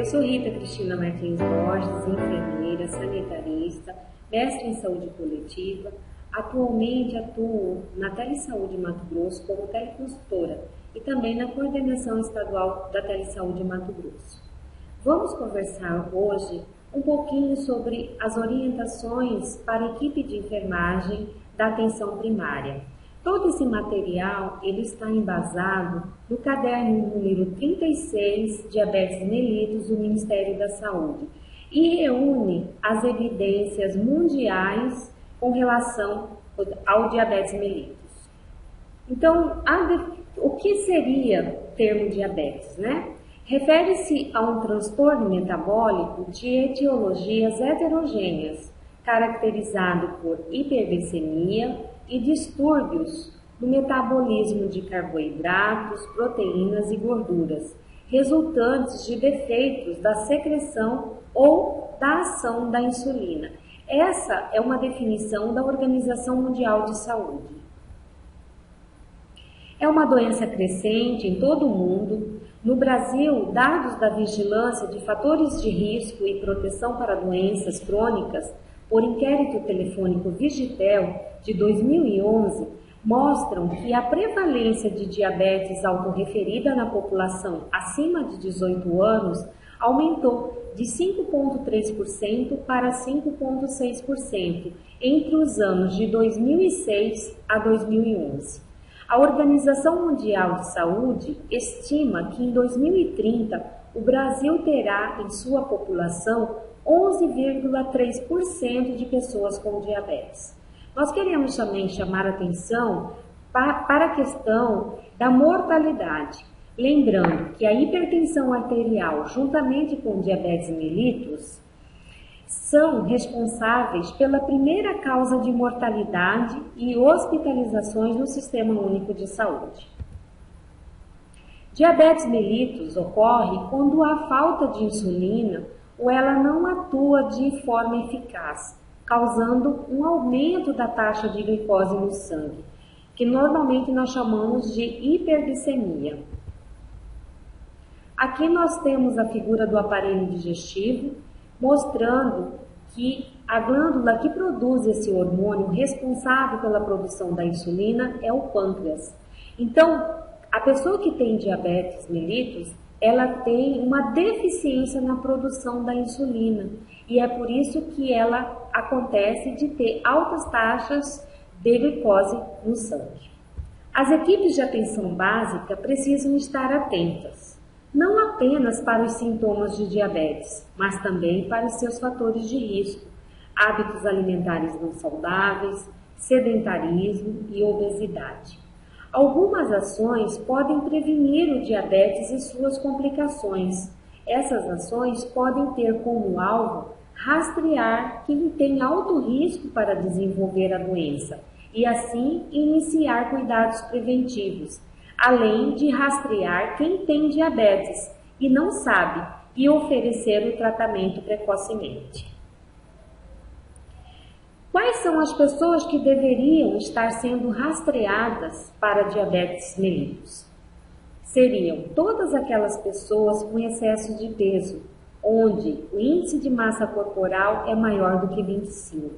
Eu sou Rita Cristina Martins Borges, enfermeira, sanitarista, mestre em saúde coletiva. Atualmente atuo na Telesaúde Mato Grosso como teleconsultora e também na coordenação estadual da Telesaúde Mato Grosso. Vamos conversar hoje um pouquinho sobre as orientações para a equipe de enfermagem da atenção primária. Todo esse material ele está embasado no caderno número 36, Diabetes mellitus, do Ministério da Saúde, e reúne as evidências mundiais com relação ao diabetes mellitus. Então, o que seria o termo diabetes, né? Refere-se a um transtorno metabólico de etiologias heterogêneas, caracterizado por hiperglicemia e distúrbios no metabolismo de carboidratos, proteínas e gorduras, resultantes de defeitos da secreção ou da ação da insulina. Essa é uma definição da Organização Mundial de Saúde. É uma doença crescente em todo o mundo. No Brasil, dados da Vigilância de Fatores de Risco e Proteção para Doenças Crônicas, por inquérito telefônico Vigitel de 2011, mostram que a prevalência de diabetes autorreferida na população acima de 18 anos aumentou de 5,3% para 5,6% entre os anos de 2006 a 2011. A Organização Mundial de Saúde estima que em 2030 o Brasil terá em sua população 11,3% de pessoas com diabetes. Nós queremos também chamar a atenção para a questão da mortalidade, lembrando que a hipertensão arterial, juntamente com o diabetes mellitus, são responsáveis pela primeira causa de mortalidade e hospitalizações no Sistema Único de Saúde. Diabetes mellitus ocorre quando há falta de insulina ou ela não atua de forma eficaz, causando um aumento da taxa de glicose no sangue, que normalmente nós chamamos de hiperglicemia. Aqui nós temos a figura do aparelho digestivo, mostrando que a glândula que produz esse hormônio responsável pela produção da insulina é o pâncreas. Então, a pessoa que tem diabetes mellitus, ela tem uma deficiência na produção da insulina e é por isso que ela acontece de ter altas taxas de glicose no sangue. As equipes de atenção básica precisam estar atentas, não apenas para os sintomas de diabetes, mas também para os seus fatores de risco, hábitos alimentares não saudáveis, sedentarismo e obesidade. Algumas ações podem prevenir o diabetes e suas complicações. Essas ações podem ter como alvo rastrear quem tem alto risco para desenvolver a doença e assim iniciar cuidados preventivos, além de rastrear quem tem diabetes e não sabe e oferecer o tratamento precocemente. Quais são as pessoas que deveriam estar sendo rastreadas para diabetes mellitus? Seriam todas aquelas pessoas com excesso de peso, onde o índice de massa corporal é maior do que 25.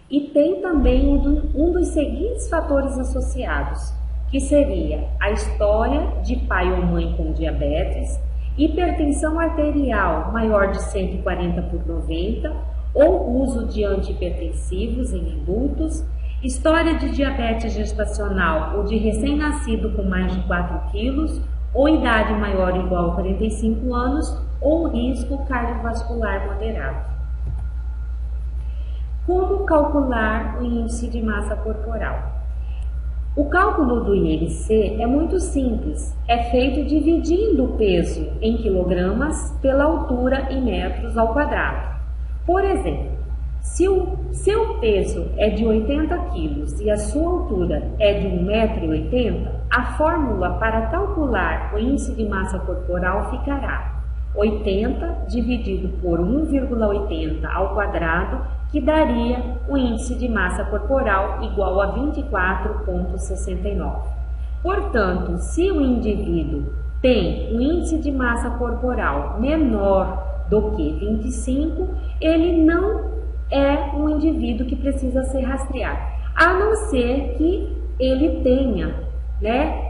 E tem também um dos seguintes fatores associados, que seria a história de pai ou mãe com diabetes, hipertensão arterial maior de 140/90, ou uso de antihipertensivos em adultos, história de diabetes gestacional ou de recém-nascido com mais de 4 quilos, ou idade maior ou igual a 45 anos, ou risco cardiovascular moderado. Como calcular o índice de massa corporal? O cálculo do IMC é muito simples, é feito dividindo o peso em quilogramas pela altura em metros ao quadrado. Por exemplo, se o seu peso é de 80 kg e a sua altura é de 1,80 m, a fórmula para calcular o índice de massa corporal ficará 80 dividido por 1,80 ao quadrado, que daria o índice de massa corporal igual a 24,69. Portanto, se o indivíduo tem um índice de massa corporal menor do que 25, ele não é um indivíduo que precisa ser rastreado, a não ser que ele tenha, né,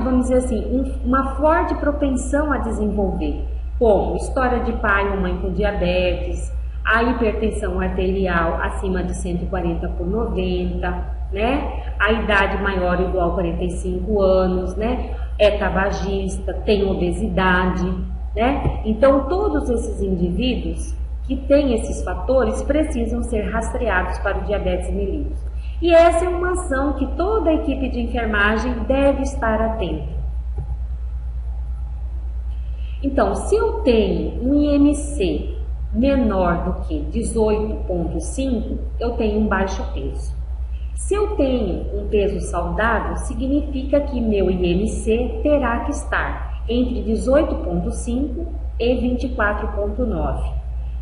vamos dizer assim, uma forte propensão a desenvolver, como história de pai ou mãe com diabetes, a hipertensão arterial acima de 140/90, né? A idade maior ou igual a 45 anos, né? É tabagista, tem obesidade, né? Então, todos esses indivíduos que têm esses fatores precisam ser rastreados para o diabetes mellitus. E essa é uma ação que toda a equipe de enfermagem deve estar atenta. Então, se eu tenho um IMC menor do que 18,5, eu tenho um baixo peso. Se eu tenho um peso saudável, significa que meu IMC terá que estar entre 18,5 e 24,9.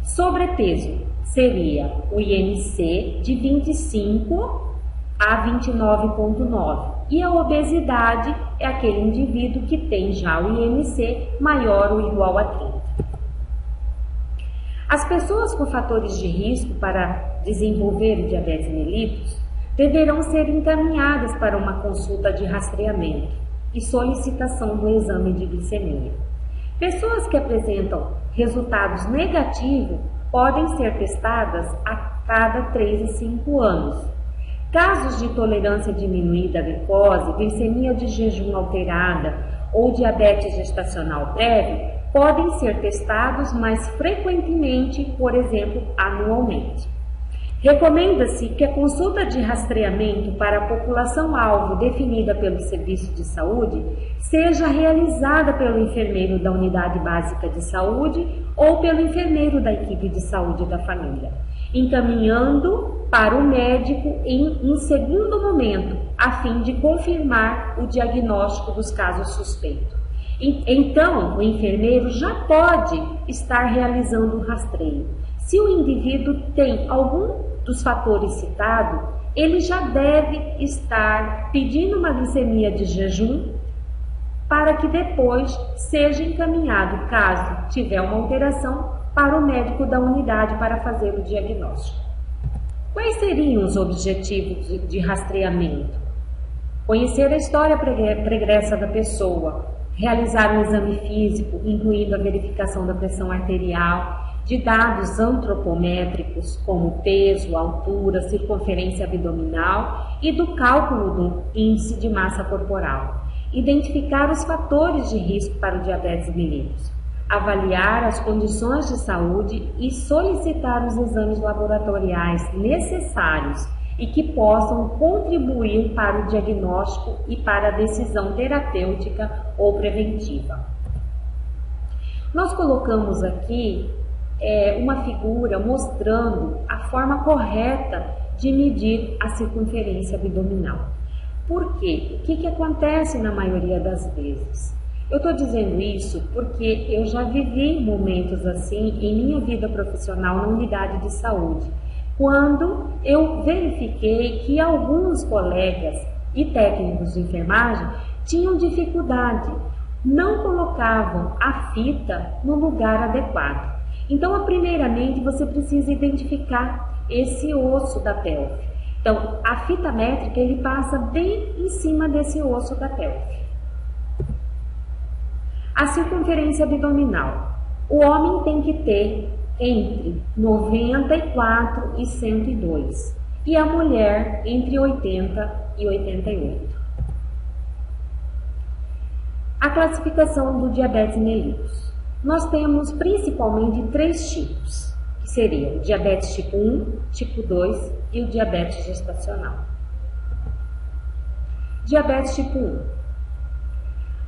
Sobrepeso seria o IMC de 25 a 29,9. E a obesidade é aquele indivíduo que tem já o IMC maior ou igual a 30. As pessoas com fatores de risco para desenvolver o diabetes mellitus deverão ser encaminhadas para uma consulta de rastreamento e solicitação do exame de glicemia. Pessoas que apresentam resultados negativos podem ser testadas a cada 3 a 5 anos. Casos de tolerância diminuída à glicose, glicemia de jejum alterada ou diabetes gestacional prévio podem ser testados mais frequentemente, por exemplo, anualmente. Recomenda-se que a consulta de rastreamento para a população-alvo definida pelo Serviço de Saúde seja realizada pelo enfermeiro da Unidade Básica de Saúde ou pelo enfermeiro da equipe de saúde da família, encaminhando para o médico em segundo momento, a fim de confirmar o diagnóstico dos casos suspeitos. Então, o enfermeiro já pode estar realizando o rastreio. Se o indivíduo tem algum dos fatores citados, ele já deve estar pedindo uma glicemia de jejum para que depois seja encaminhado, caso tiver uma alteração, para o médico da unidade para fazer o diagnóstico. Quais seriam os objetivos de rastreamento? Conhecer a história pregressa da pessoa, realizar um exame físico, incluindo a verificação da pressão arterial, de dados antropométricos, como peso, altura, circunferência abdominal e do cálculo do índice de massa corporal. Identificar os fatores de risco para o diabetes mellitus. Avaliar as condições de saúde e solicitar os exames laboratoriais necessários e que possam contribuir para o diagnóstico e para a decisão terapêutica ou preventiva. Nós colocamos aqui uma figura mostrando a forma correta de medir a circunferência abdominal. Por quê? O que acontece na maioria das vezes? Eu estou dizendo isso porque eu já vivi momentos assim em minha vida profissional na unidade de saúde, quando eu verifiquei que alguns colegas e técnicos de enfermagem tinham dificuldade, não colocavam a fita no lugar adequado. Então, primeiramente, você precisa identificar esse osso da pelve. Então, a fita métrica, ele passa bem em cima desse osso da pelve. A circunferência abdominal. O homem tem que ter entre 94 e 102 e a mulher entre 80 e 88. A classificação do diabetes mellitus. Nós temos principalmente 3 tipos, que seriam o diabetes tipo 1, tipo 2 e o diabetes gestacional. Diabetes tipo 1.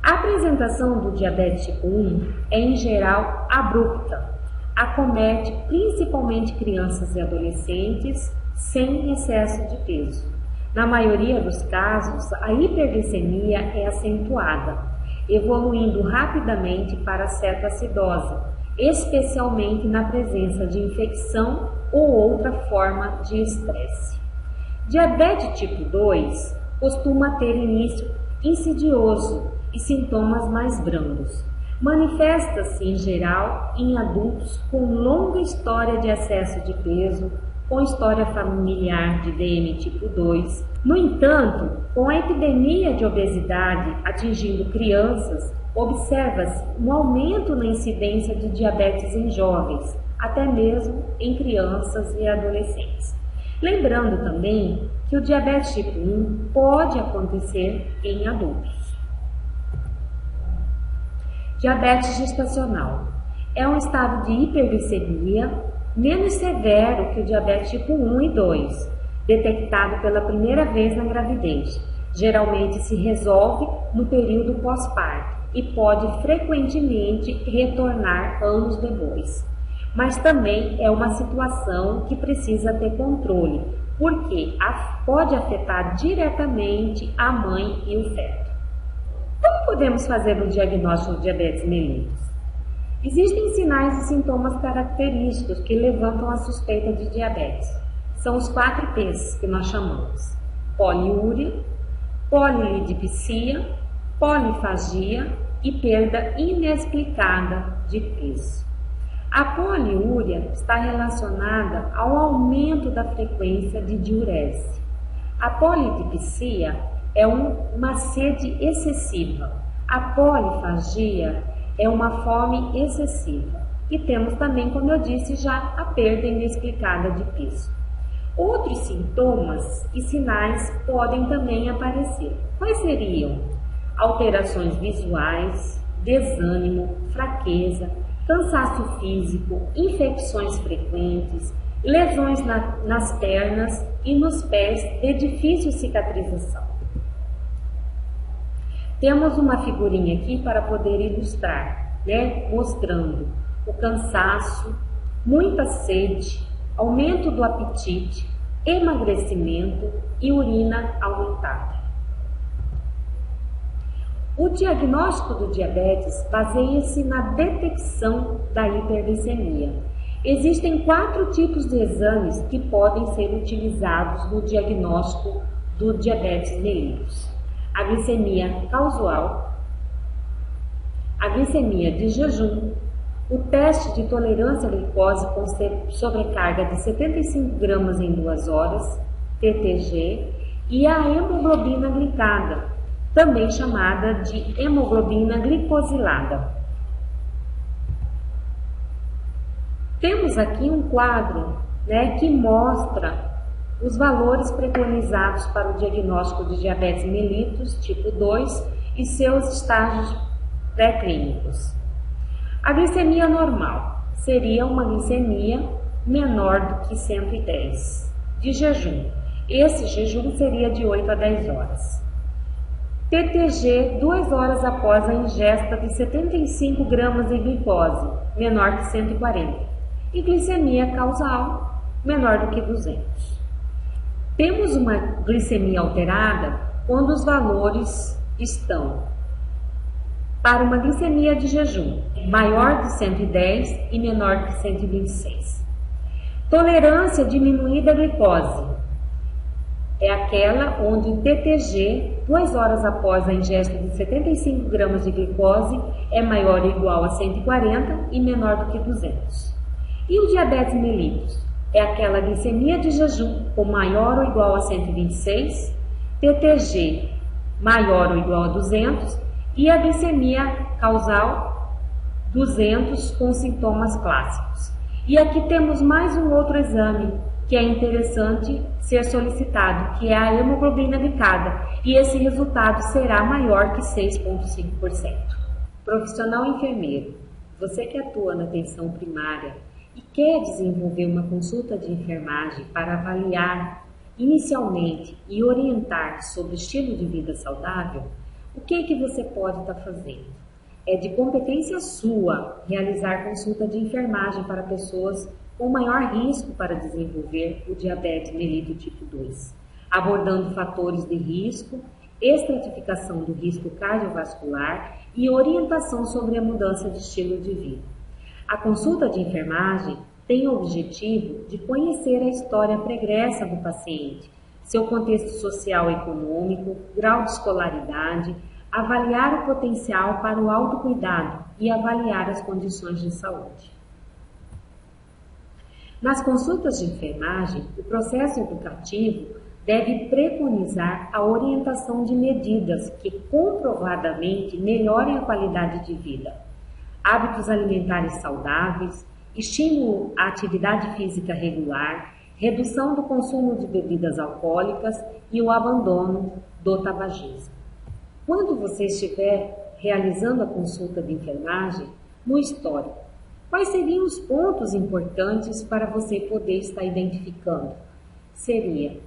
A apresentação do diabetes tipo 1 é, em geral, abrupta. Acomete principalmente crianças e adolescentes sem excesso de peso. Na maioria dos casos, a hiperglicemia é acentuada, evoluindo rapidamente para a cetoacidose, especialmente na presença de infecção ou outra forma de estresse. Diabetes tipo 2 costuma ter início insidioso e sintomas mais brandos. Manifesta-se, em geral, em adultos com longa história de excesso de peso, com história familiar de DM tipo 2. No entanto, com a epidemia de obesidade atingindo crianças, observa-se um aumento na incidência de diabetes em jovens, até mesmo em crianças e adolescentes. Lembrando também que o diabetes tipo 1 pode acontecer em adultos. Diabetes gestacional é um estado de hiperglicemia menos severo que o diabetes tipo 1 e 2, detectado pela primeira vez na gravidez. Geralmente se resolve no período pós-parto e pode frequentemente retornar anos depois. Mas também é uma situação que precisa ter controle, porque pode afetar diretamente a mãe e o feto. Como podemos fazer o diagnóstico de diabetes mellitus? Existem sinais e sintomas característicos que levantam a suspeita de diabetes. São os 4 P's que nós chamamos: poliúria, polilipidemia, polifagia e perda inexplicada de peso. A poliúria está relacionada ao aumento da frequência de diurese. A polidipsia é uma sede excessiva. A polifagia é uma fome excessiva. E temos também, como eu disse já, a perda inexplicada de peso. Outros sintomas e sinais podem também aparecer. Quais seriam? Alterações visuais, desânimo, fraqueza, cansaço físico, infecções frequentes, lesões nas pernas e nos pés de difícil cicatrização. Temos uma figurinha aqui para poder ilustrar, mostrando o cansaço, muita sede, aumento do apetite, emagrecimento e urina aumentada. O diagnóstico do diabetes baseia-se na detecção da hiperglicemia. Existem 4 tipos de exames que podem ser utilizados no diagnóstico do diabetes mellitus: a glicemia causal, a glicemia de jejum, o teste de tolerância à glicose com sobrecarga de 75 gramas em 2 horas, TTG, e a hemoglobina glicada, também chamada de hemoglobina glicosilada. Temos aqui um quadro que mostra os valores preconizados para o diagnóstico de diabetes mellitus tipo 2 e seus estágios pré-clínicos. A glicemia normal seria uma glicemia menor do que 110 de jejum. Esse jejum seria de 8 a 10 horas. TTG 2 horas após a ingesta de 75 gramas de glicose, menor que 140. E glicemia causal, menor do que 200. Temos uma glicemia alterada quando os valores estão para uma glicemia de jejum maior de 110 e menor que 126. Tolerância diminuída à glicose é aquela onde o TTG, 2 horas após a ingesta de 75 gramas de glicose, é maior ou igual a 140 e menor do que 200. E o diabetes mellitus é aquela glicemia de jejum com maior ou igual a 126, TTG maior ou igual a 200 e a glicemia causal 200 com sintomas clássicos. E aqui temos mais um outro exame que é interessante ser solicitado, que é a hemoglobina glicada, e esse resultado será maior que 6,5%. Profissional enfermeiro, você que atua na atenção primária e quer desenvolver uma consulta de enfermagem para avaliar inicialmente e orientar sobre estilo de vida saudável, o que você pode estar fazendo? É de competência sua realizar consulta de enfermagem para pessoas com maior risco para desenvolver o diabetes mellitus tipo 2, abordando fatores de risco, estratificação do risco cardiovascular e orientação sobre a mudança de estilo de vida. A consulta de enfermagem tem o objetivo de conhecer a história pregressa do paciente, seu contexto social e econômico, grau de escolaridade, avaliar o potencial para o autocuidado e avaliar as condições de saúde. Nas consultas de enfermagem, o processo educativo deve preconizar a orientação de medidas que comprovadamente melhorem a qualidade de vida, hábitos alimentares saudáveis, estímulo à atividade física regular, redução do consumo de bebidas alcoólicas e o abandono do tabagismo. Quando você estiver realizando a consulta de enfermagem, no histórico, quais seriam os pontos importantes para você poder estar identificando? Seria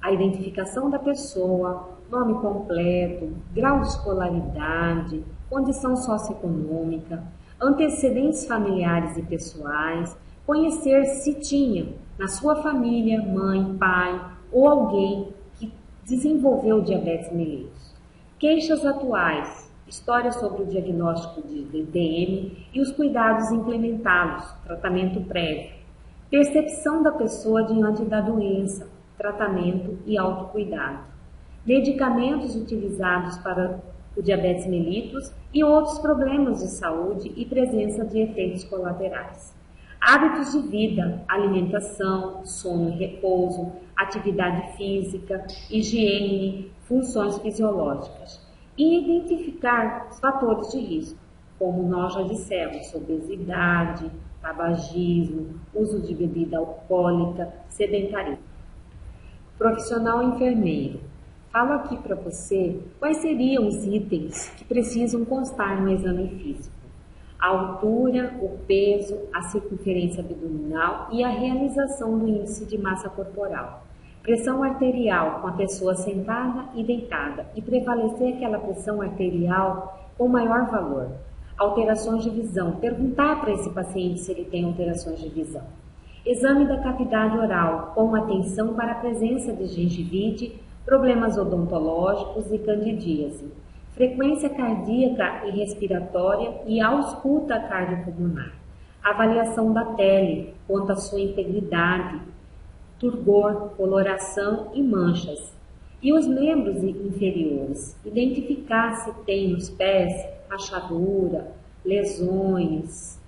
a identificação da pessoa, nome completo, grau de escolaridade, condição socioeconômica, antecedentes familiares e pessoais, conhecer se tinha na sua família, mãe, pai ou alguém que desenvolveu diabetes mellitus. Queixas atuais, história sobre o diagnóstico de DM e os cuidados implementados, tratamento prévio, percepção da pessoa diante da doença, tratamento e autocuidado, medicamentos utilizados para o diabetes mellitus e outros problemas de saúde e presença de efeitos colaterais. Hábitos de vida, alimentação, sono e repouso, atividade física, higiene, funções fisiológicas. E identificar os fatores de risco, como nós já dissemos, obesidade, tabagismo, uso de bebida alcoólica, sedentarismo. Profissional enfermeiro. Falo aqui para você quais seriam os itens que precisam constar no exame físico. A altura, o peso, a circunferência abdominal e a realização do índice de massa corporal. Pressão arterial com a pessoa sentada e deitada e prevalecer aquela pressão arterial com maior valor. Alterações de visão. Perguntar para esse paciente se ele tem alterações de visão. Exame da cavidade oral com atenção para a presença de gengivite, problemas odontológicos e candidíase. Frequência cardíaca e respiratória e ausculta cardiopulmonar. Avaliação da pele quanto à sua integridade, turgor, coloração e manchas. E os membros inferiores, identificar se tem nos pés rachadura, lesões.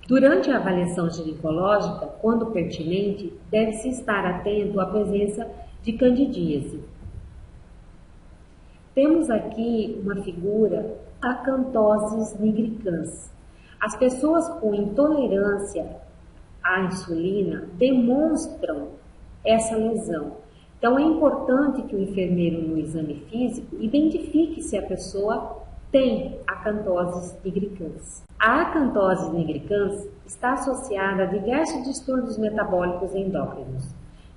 Durante a avaliação ginecológica, quando pertinente, deve-se estar atento à presença de candidíase. Temos aqui uma figura, acantoses nigricans. As pessoas com intolerância à insulina demonstram essa lesão. Então, é importante que o enfermeiro, no exame físico, identifique se a pessoa tem acantoses nigricans. A acantose nigricans está associada a diversos distúrbios metabólicos endócrinos,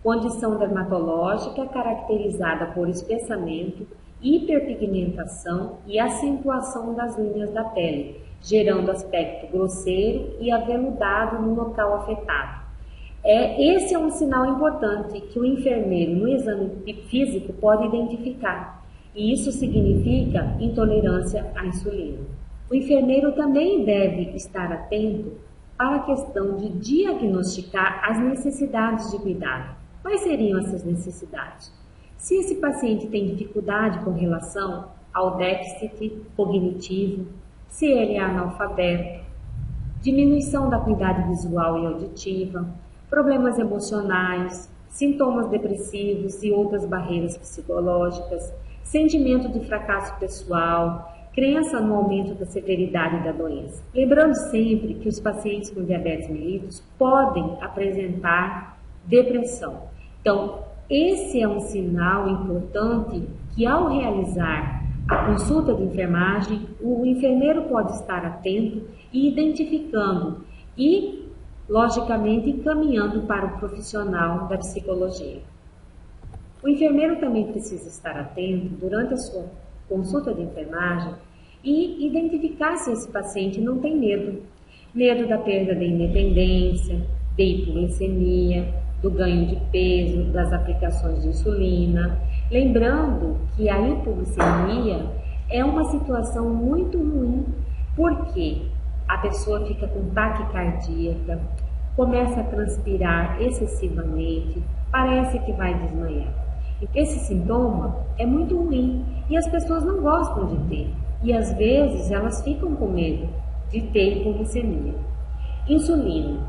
condição dermatológica caracterizada por espessamento, hiperpigmentação e acentuação das linhas da pele, gerando aspecto grosseiro e aveludado no local afetado. Esse é um sinal importante que o enfermeiro no exame físico pode identificar, e isso significa intolerância à insulina. O enfermeiro também deve estar atento para a questão de diagnosticar as necessidades de cuidado. Quais seriam essas necessidades? Se esse paciente tem dificuldade com relação ao déficit cognitivo, se ele é analfabeto, diminuição da acuidade visual e auditiva, problemas emocionais, sintomas depressivos e outras barreiras psicológicas, sentimento de fracasso pessoal, crença no aumento da severidade da doença. Lembrando sempre que os pacientes com diabetes mellitus podem apresentar depressão. Então, esse é um sinal importante que, ao realizar a consulta de enfermagem, o enfermeiro pode estar atento e identificando e, logicamente, encaminhando para o profissional da psicologia. O enfermeiro também precisa estar atento durante a sua consulta de enfermagem e identificar se esse paciente não tem medo. Medo da perda da independência, de hipoglicemia, do ganho de peso, das aplicações de insulina. Lembrando que a hipoglicemia é uma situação muito ruim, porque a pessoa fica com taquicardíaca, começa a transpirar excessivamente, parece que vai desmaiar. Esse sintoma é muito ruim e as pessoas não gostam de ter. E às vezes elas ficam com medo de ter hipoglicemia. Insulina.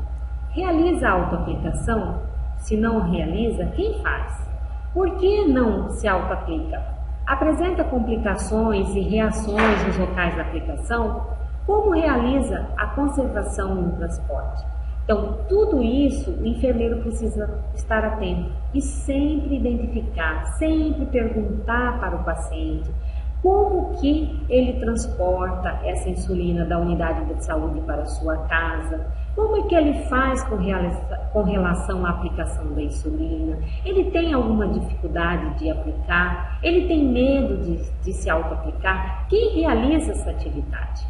Realiza a autoaplicação? Se não realiza, quem faz? Por que não se autoaplica? Apresenta complicações e reações nos locais da aplicação? Como realiza a conservação no transporte? Então, tudo isso o enfermeiro precisa estar atento e sempre identificar, sempre perguntar para o paciente como que ele transporta essa insulina da unidade de saúde para a sua casa, como é que ele faz com relação à aplicação da insulina, ele tem alguma dificuldade de aplicar, ele tem medo de se auto-aplicar, quem realiza essa atividade?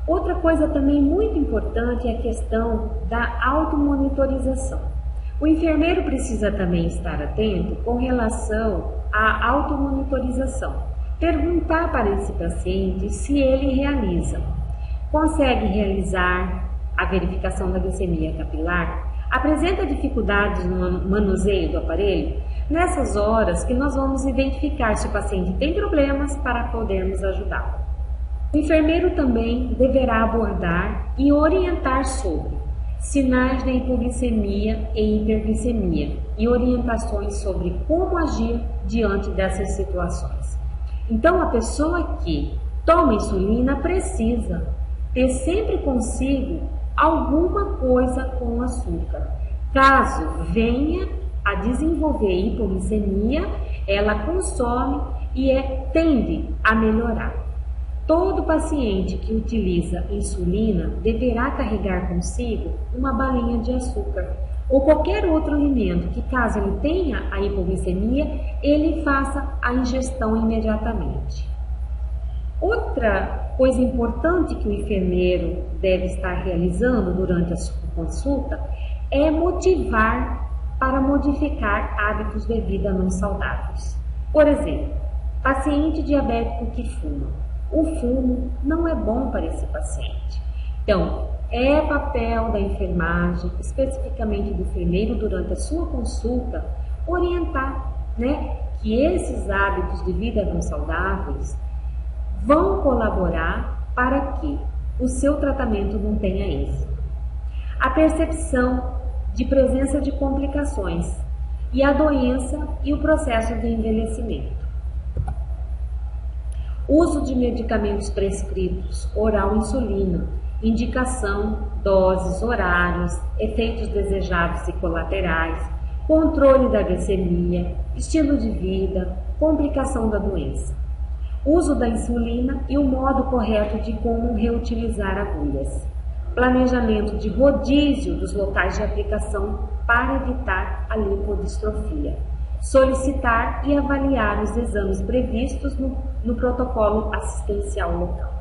Outra coisa também muito importante é a questão da automonitorização. O enfermeiro precisa também estar atento com relação à automonitorização. Perguntar para esse paciente se ele realiza. Consegue realizar a verificação da glicemia capilar? Apresenta dificuldades no manuseio do aparelho? Nessas horas que nós vamos identificar se o paciente tem problemas para podermos ajudá-lo. O enfermeiro também deverá abordar e orientar sobre sinais de hipoglicemia e hiperglicemia e orientações sobre como agir diante dessas situações. Então, a pessoa que toma insulina precisa ter sempre consigo alguma coisa com açúcar. Caso venha a desenvolver hipoglicemia, ela consome e tende a melhorar. Todo paciente que utiliza insulina deverá carregar consigo uma balinha de açúcar ou qualquer outro alimento que, caso ele tenha a hipoglicemia, ele faça a ingestão imediatamente. Outra coisa importante que o enfermeiro deve estar realizando durante a sua consulta é motivar para modificar hábitos de vida não saudáveis. Por exemplo, paciente diabético que fuma. O fumo não é bom para esse paciente. Então, é papel da enfermagem, especificamente do enfermeiro, durante a sua consulta, orientar, que esses hábitos de vida não saudáveis vão colaborar para que o seu tratamento não tenha êxito. A percepção de presença de complicações e a doença e o processo de envelhecimento. Uso de medicamentos prescritos, oral insulina, indicação, doses, horários, efeitos desejados e colaterais, controle da glicemia, estilo de vida, complicação da doença. Uso da insulina e o modo correto de como reutilizar agulhas. Planejamento de rodízio dos locais de aplicação para evitar a lipodistrofia. Solicitar e avaliar os exames previstos no protocolo assistencial local.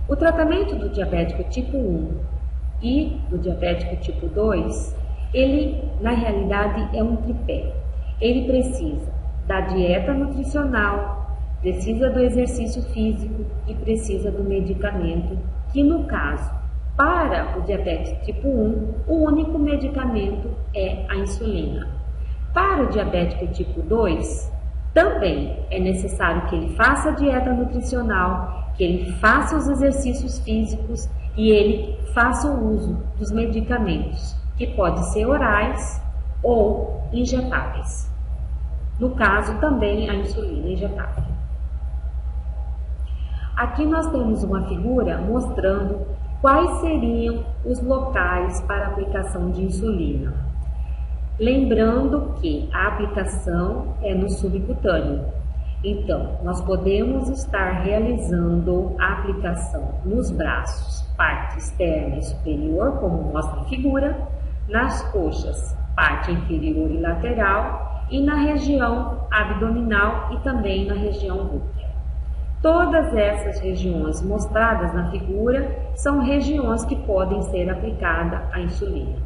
O tratamento do diabético tipo 1 e do diabético tipo 2, ele na realidade é um tripé. Ele precisa da dieta nutricional, precisa do exercício físico e precisa do medicamento, que no caso, para o diabetes tipo 1, o único medicamento é a insulina. Para o diabético tipo 2, também é necessário que ele faça a dieta nutricional, que ele faça os exercícios físicos e ele faça o uso dos medicamentos, que podem ser orais ou injetáveis. No caso, também a insulina injetável. Aqui nós temos uma figura mostrando quais seriam os locais para aplicação de insulina. Lembrando que a aplicação é no subcutâneo. Então, nós podemos estar realizando a aplicação nos braços, parte externa e superior, como mostra a figura, nas coxas, parte inferior e lateral, e na região abdominal e também na região glútea. Todas essas regiões mostradas na figura são regiões que podem ser aplicada a insulina.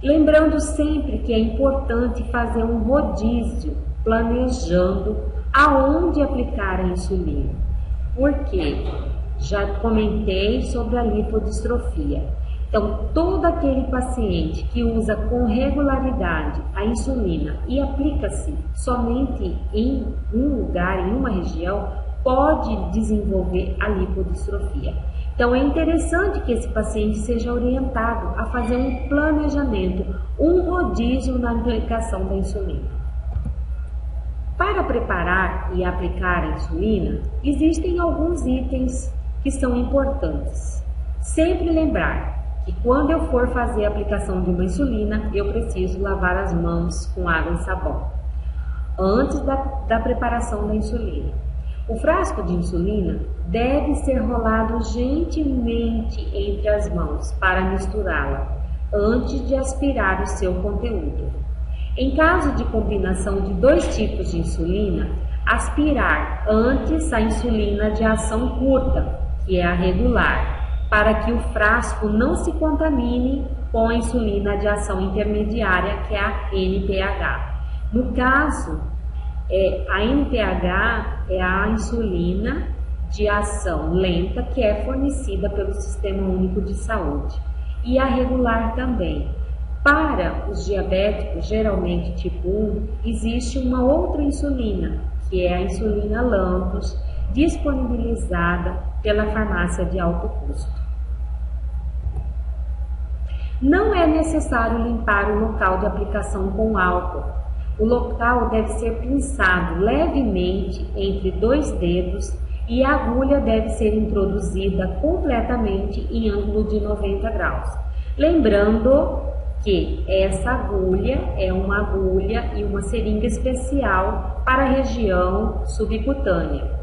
Lembrando sempre que é importante fazer um rodízio, planejando aonde aplicar a insulina. Porque já comentei sobre a lipodistrofia. Então, todo aquele paciente que usa com regularidade a insulina e aplica-se somente em um lugar, em uma região, pode desenvolver a lipodistrofia. Então, é interessante que esse paciente seja orientado a fazer um planejamento, um rodízio na aplicação da insulina. Para preparar e aplicar a insulina, existem alguns itens que são importantes. Sempre lembrar que quando eu for fazer a aplicação de uma insulina, eu preciso lavar as mãos com água e sabão, antes da preparação da insulina. O frasco de insulina deve ser rolado gentilmente entre as mãos para misturá-la, antes de aspirar o seu conteúdo. Em caso de combinação de 2 tipos de insulina, aspirar antes a insulina de ação curta, que é a regular, para que o frasco não se contamine com a insulina de ação intermediária, que é a NPH. No caso, a NPH é a insulina de ação lenta, que é fornecida pelo Sistema Único de Saúde, e a regular também. Para os diabéticos, geralmente tipo 1, existe uma outra insulina, que é a insulina Lantus, disponibilizada pela farmácia de alto custo. Não é necessário limpar o local de aplicação com álcool. O local deve ser pinçado levemente entre 2 dedos e a agulha deve ser introduzida completamente em ângulo de 90 graus. Lembrando que essa agulha é uma agulha e uma seringa especial para a região subcutânea.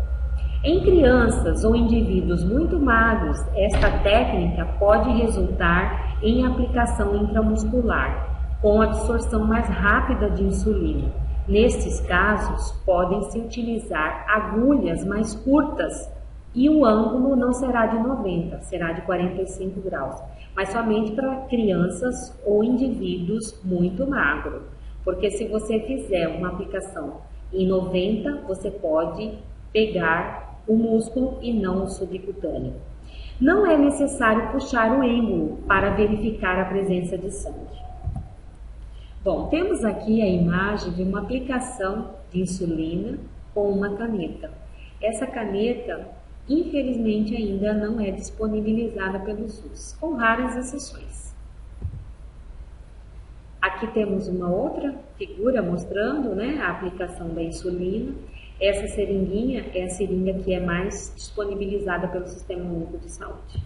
Em crianças ou indivíduos muito magros, esta técnica pode resultar em aplicação intramuscular, com absorção mais rápida de insulina. Nestes casos, podem-se utilizar agulhas mais curtas e o ângulo não será de 90, será de 45 graus, mas somente para crianças ou indivíduos muito magros, porque se você fizer uma aplicação em 90, você pode pegar o músculo e não o subcutâneo. Não é necessário puxar o êmbolo para verificar a presença de sangue. Bom, temos aqui a imagem de uma aplicação de insulina com uma caneta. Essa caneta, infelizmente, ainda não é disponibilizada pelo SUS, com raras exceções. Aqui temos uma outra figura mostrando, a aplicação da insulina. Essa seringuinha é a seringa que é mais disponibilizada pelo Sistema Único de Saúde.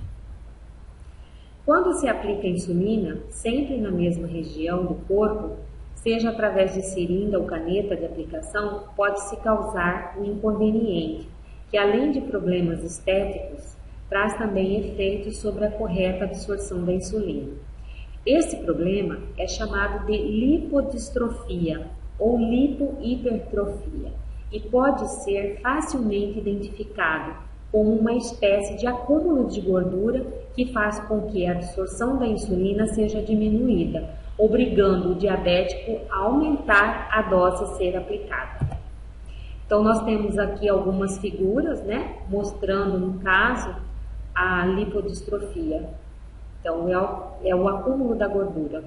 Quando se aplica a insulina, sempre na mesma região do corpo, seja através de seringa ou caneta de aplicação, pode-se causar um inconveniente, que além de problemas estéticos, traz também efeitos sobre a correta absorção da insulina. Esse problema é chamado de lipodistrofia ou lipohipertrofia e pode ser facilmente identificado como uma espécie de acúmulo de gordura que faz com que a absorção da insulina seja diminuída, obrigando o diabético a aumentar a dose a ser aplicada. Então, nós temos aqui algumas figuras, mostrando, no caso, a lipodistrofia. Então, é o acúmulo da gordura.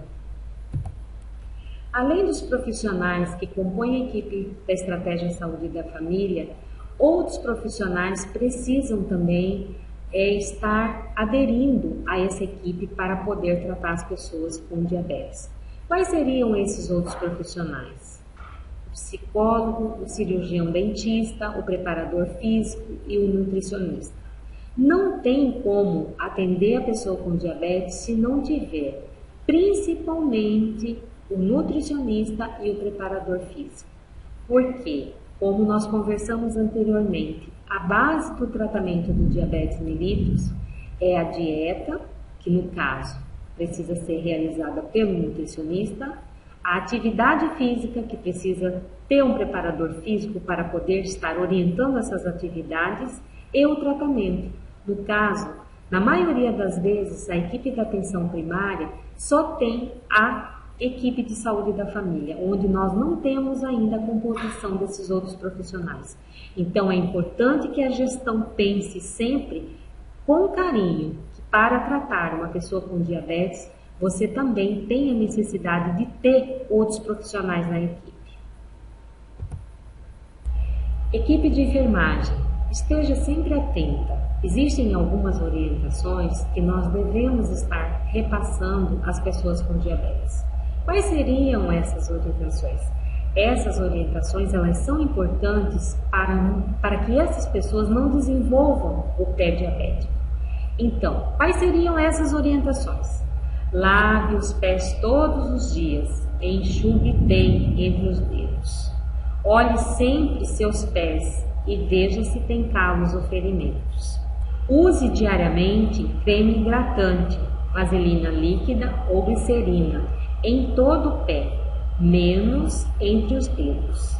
Além dos profissionais que compõem a equipe da Estratégia Saúde da Família, outros profissionais precisam também estar aderindo a essa equipe para poder tratar as pessoas com diabetes. Quais seriam esses outros profissionais? O psicólogo, o cirurgião dentista, o preparador físico e o nutricionista. Não tem como atender a pessoa com diabetes se não tiver, principalmente, o nutricionista e o preparador físico. Por quê? Como nós conversamos anteriormente, a base do tratamento do diabetes mellitus é a dieta, que no caso precisa ser realizada pelo nutricionista, a atividade física, que precisa ter um preparador físico para poder estar orientando essas atividades, e o tratamento. No caso, na maioria das vezes, a equipe da atenção primária só tem a equipe de saúde da família, onde nós não temos ainda a composição desses outros profissionais. Então, é importante que a gestão pense sempre com carinho, que para tratar uma pessoa com diabetes, você também tem a necessidade de ter outros profissionais na equipe. Equipe de enfermagem, esteja sempre atenta. Existem algumas orientações que nós devemos estar repassando às pessoas com diabetes. Quais seriam essas orientações? Essas orientações elas são importantes para que essas pessoas não desenvolvam o pé diabético. Então, quais seriam essas orientações? Lave os pés todos os dias, enxugue bem entre os dedos. Olhe sempre seus pés e veja se tem calos ou ferimentos. Use diariamente creme hidratante, vaselina líquida ou glicerina em todo o pé, menos entre os dedos.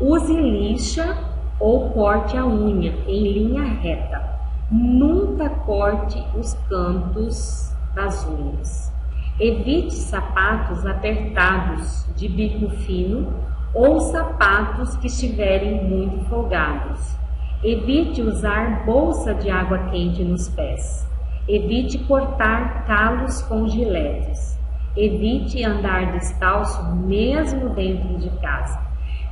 Use lixa ou corte a unha em linha reta. Nunca corte os cantos das unhas. Evite sapatos apertados de bico fino ou sapatos que estiverem muito folgados. Evite usar bolsa de água quente nos pés. Evite cortar calos com giletes. Evite andar descalço mesmo dentro de casa.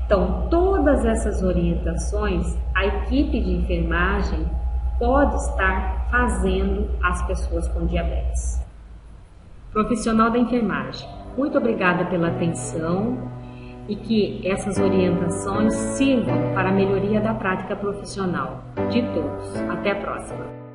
Então, todas essas orientações, a equipe de enfermagem pode estar fazendo às pessoas com diabetes. Profissional da enfermagem, muito obrigada pela atenção e que essas orientações sirvam para a melhoria da prática profissional de todos. Até a próxima!